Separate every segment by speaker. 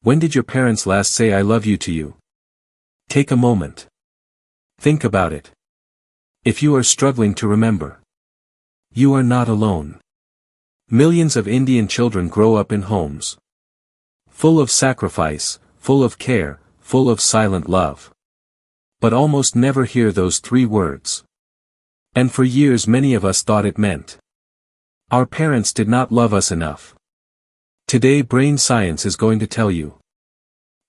Speaker 1: When did your parents last say I love you to you? Take a moment. Think about it. If you are struggling to remember, you are not alone. Millions of Indian children grow up in homes full of sacrifice, full of care, full of silent love. But almost never hear those three words. And for years many of us thought it meant our parents did not love us enough. Today brain science is going to tell you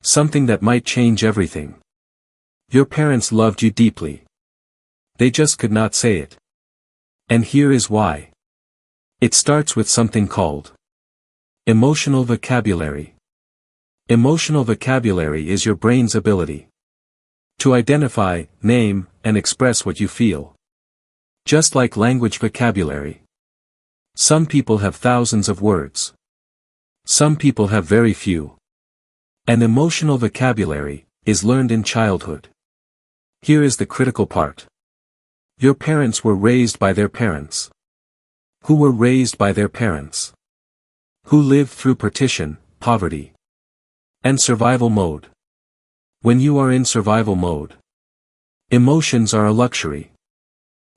Speaker 1: something that might change everything. Your parents loved you deeply. They just could not say it. And here is why. It starts with something called emotional vocabulary. Emotional vocabulary is your brain's ability to identify, name, and express what you feel. Just like language vocabulary. Some people have thousands of words. Some people have very few. And emotional vocabulary is learned in childhood. Here is the critical part. Your parents were raised by their parents. Who were raised by their parents. Who lived through partition, poverty, and survival mode. When you are in survival mode, emotions are a luxury.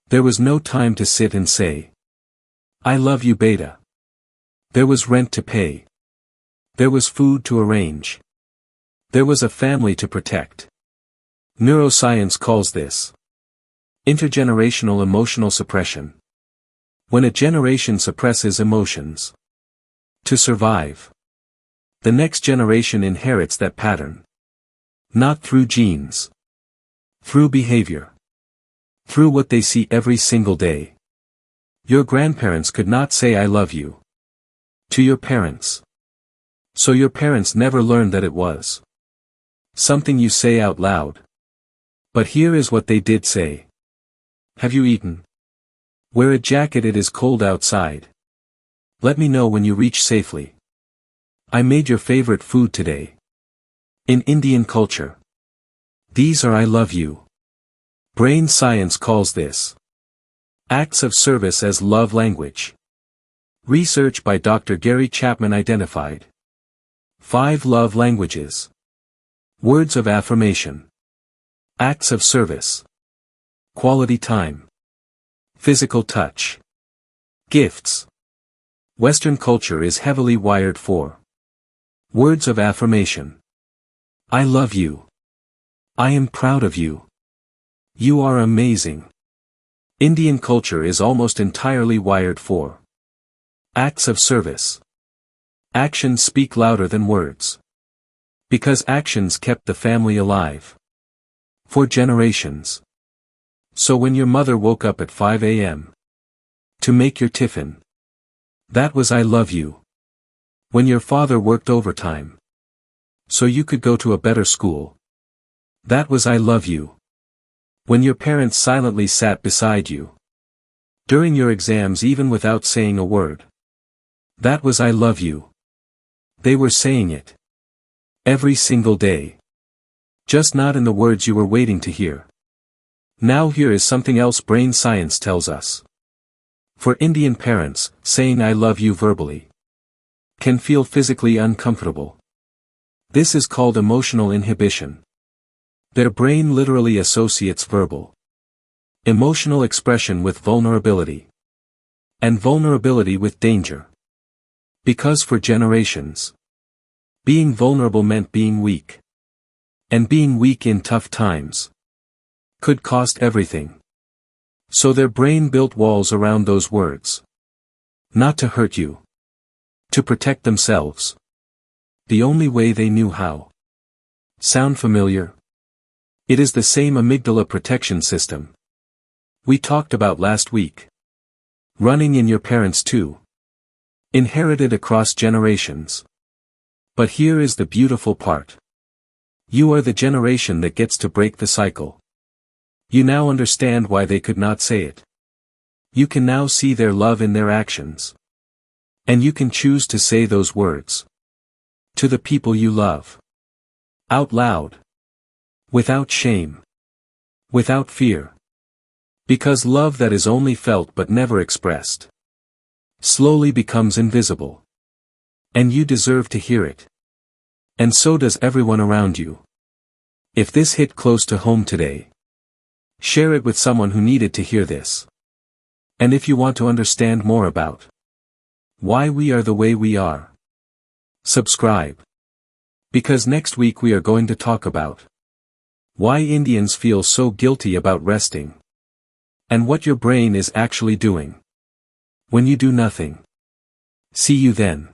Speaker 1: There was no time to sit and say, I love you beta. There was rent to pay. There was food to arrange. There was a family to protect. Neuroscience calls this intergenerational emotional suppression. When a generation suppresses emotions to survive, the next generation inherits that pattern. Not through genes. Through behavior. Through what they see every single day. Your grandparents could not say I love you to your parents. So your parents never learned that it was something you say out loud. But here is what they did say. Have you eaten? Wear a jacket, it is cold outside. Let me know when you reach safely. I made your favorite food today. In Indian culture, these are I love you. Brain science calls this acts of service as love language. Research by Dr. Gary Chapman identified 5 love languages. Words of affirmation. Acts of service. Quality time. Physical touch. Gifts. Western culture is heavily wired for words of affirmation. I love you. I am proud of you. You are amazing. Indian culture is almost entirely wired for acts of service. Actions speak louder than words. Because actions kept the family alive for generations. So when your mother woke up at 5 a.m. to make your tiffin, that was I love you. When your father worked overtime so you could go to a better school, that was I love you. When your parents silently sat beside you during your exams even without saying a word, that was I love you. They were saying it every single day. Just not in the words you were waiting to hear. Now here is something else brain science tells us. For Indian parents, saying I love you verbally can feel physically uncomfortable. This is called emotional inhibition. Their brain literally associates verbal emotional expression with vulnerability. And vulnerability with danger. Because for generations, being vulnerable meant being weak. And being weak in tough times could cost everything. So their brain built walls around those words. Not to hurt you. To protect themselves. The only way they knew how. Sound familiar? It is the same amygdala protection system we talked about last week. Running in your parents too. Inherited across generations. But here is the beautiful part. You are the generation that gets to break the cycle. You now understand why they could not say it. You can now see their love in their actions. And you can choose to say those words to the people you love. Out loud. Without shame. Without fear. Because love that is only felt but never expressed slowly becomes invisible. And you deserve to hear it. And so does everyone around you. If this hit close to home today, share it with someone who needed to hear this. And if you want to understand more about why we are the way we are, subscribe. Because next week we are going to talk about why Indians feel so guilty about resting, and what your brain is actually doing when you do nothing. See you then.